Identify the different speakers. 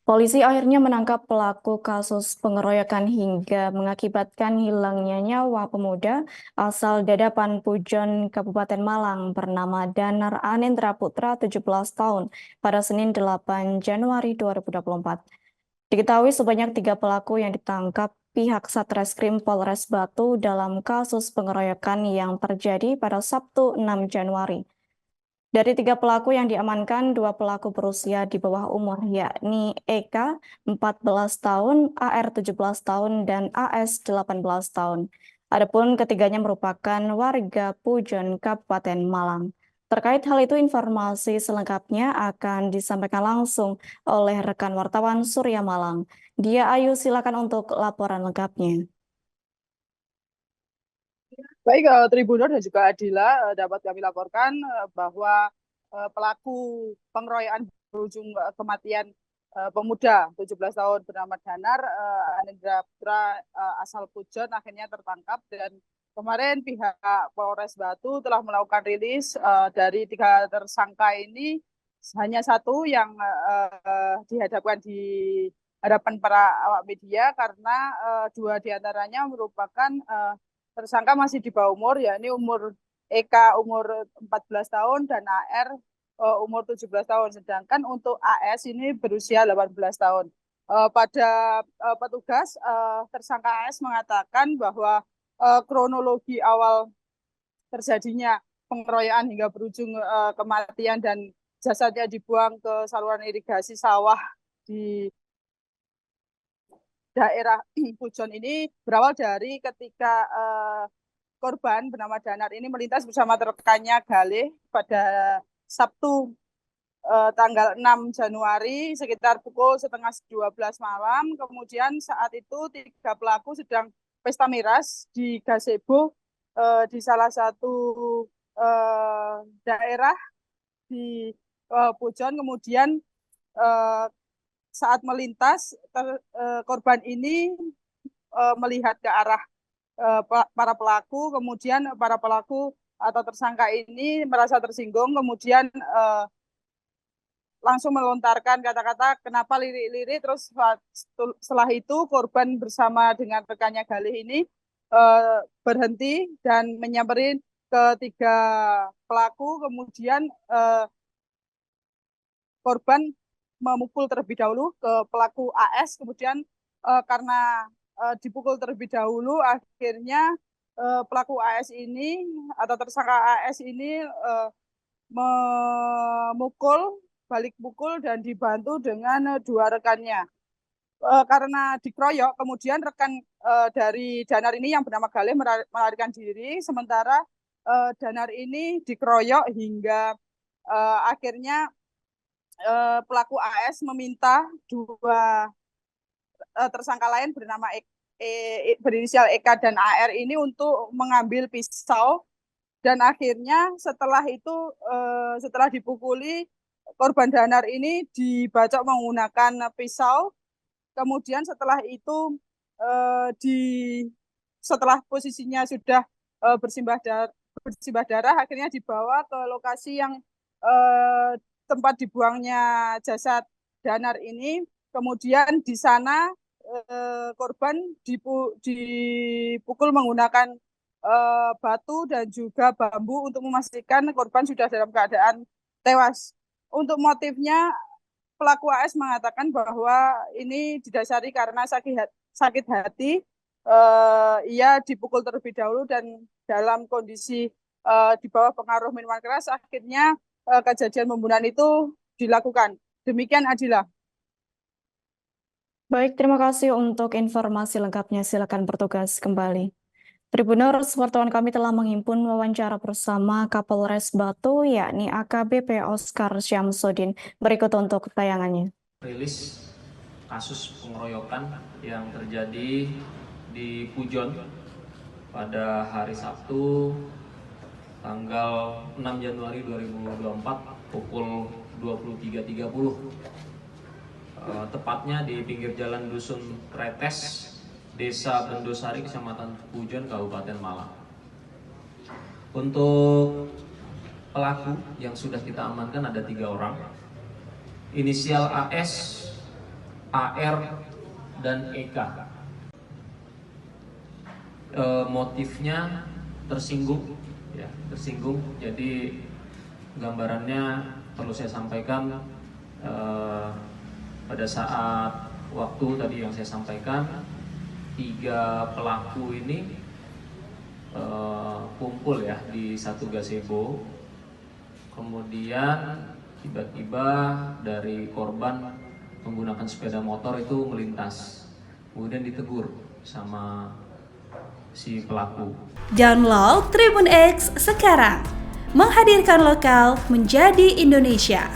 Speaker 1: Polisi akhirnya menangkap pelaku kasus pengeroyokan hingga mengakibatkan hilangnya nyawa pemuda asal Dadapan Pujon, Kabupaten Malang bernama Danar Anindra Putra, 17 tahun, pada Senin 8 Januari 2024. Diketahui sebanyak 3 pelaku yang ditangkap pihak Satreskrim Polres Batu dalam kasus pengeroyokan yang terjadi pada Sabtu 6 Januari. Dari 3 pelaku yang diamankan, 2 pelaku berusia di bawah umur, yakni Eka 14 tahun, AR 17 tahun, dan AS 18 tahun. Adapun ketiganya merupakan warga Pujon, Kabupaten Malang. Terkait hal itu, informasi selengkapnya akan disampaikan langsung oleh rekan wartawan Surya Malang. Dia Ayu, silakan untuk laporan lengkapnya.
Speaker 2: Baik, Tribunur dan juga Adila, dapat kami laporkan bahwa pelaku pengeroyokan berujung kematian pemuda 17 tahun bernama Danar Anindra Putra asal Pujon akhirnya tertangkap, dan kemarin pihak Polres Batu telah melakukan rilis dari 3 tersangka ini. Hanya satu yang dihadapkan di hadapan para awak media karena 2 diantaranya merupakan tersangka masih di bawah umur, yakni umur Eka umur 14 tahun dan AR umur 17 tahun. Sedangkan untuk AS ini berusia 18 tahun. Pada petugas, tersangka AS mengatakan bahwa kronologi awal terjadinya pengeroyokan hingga berujung kematian dan jasadnya dibuang ke saluran irigasi sawah di daerah Pujon ini berawal dari ketika korban bernama Danar ini melintas bersama rekannya Galih pada Sabtu tanggal 6 Januari sekitar pukul setengah 12 malam. Kemudian saat itu 3 pelaku sedang pesta miras di gazebo di salah satu daerah di Pujon. Kemudian uh, saat melintas korban ini melihat ke arah para pelaku, kemudian para pelaku atau tersangka ini merasa tersinggung, kemudian langsung melontarkan kata-kata kenapa lirik-lirik, terus setelah itu korban bersama dengan rekannya Galih ini berhenti dan menyamperin ketiga pelaku, kemudian korban memukul terlebih dahulu ke pelaku AS, kemudian karena dipukul terlebih dahulu, akhirnya pelaku AS ini atau tersangka AS ini memukul, balik pukul dan dibantu dengan 2 rekannya. Karena dikeroyok, kemudian rekan dari Danar ini yang bernama Galih melarikan diri, sementara Danar ini dikeroyok hingga akhirnya pelaku AS meminta 2 tersangka lain bernama berinisial Eka dan AR ini untuk mengambil pisau, dan akhirnya setelah itu setelah dipukuli, korban Danar ini dibacok menggunakan pisau. Kemudian setelah itu di setelah posisinya sudah bersimbah darah, akhirnya dibawa ke lokasi yang tempat dibuangnya jasad Danar ini. Kemudian di sana korban dipukul menggunakan batu dan juga bambu untuk memastikan korban sudah dalam keadaan tewas. Untuk motifnya, pelaku AS mengatakan bahwa ini didasari karena sakit hati. Ia dipukul terlebih dahulu dan dalam kondisi di bawah pengaruh minuman keras, akhirnya kejadian pembunuhan itu dilakukan. Demikian, Adila.
Speaker 1: Baik, terima kasih untuk informasi lengkapnya. Silakan bertugas kembali. Tribuners, wartawan kami telah menghimpun wawancara bersama Kapolres Batu, yakni AKBP Oscar Syamsuddin. Berikut untuk tayangannya.
Speaker 3: Rilis kasus pengeroyokan yang terjadi di Pujon pada hari Sabtu tanggal 6 Januari 2024 pukul 23.30. Tepatnya di pinggir jalan Dusun Kretes, Desa Bendosari, Kecamatan Pujon, Kabupaten Malang. Untuk pelaku yang sudah kita amankan ada 3 orang. Inisial AS AR dan EK. Motifnya tersinggung, ya, tersinggung. Jadi gambarannya perlu saya sampaikan, pada saat waktu tadi yang saya sampaikan, 3 pelaku ini kumpul ya di satu gazebo. Kemudian tiba-tiba dari korban menggunakan sepeda motor itu melintas, kemudian ditegur sama si pelaku.
Speaker 4: Download Tribun X sekarang, menghadirkan lokal menjadi Indonesia.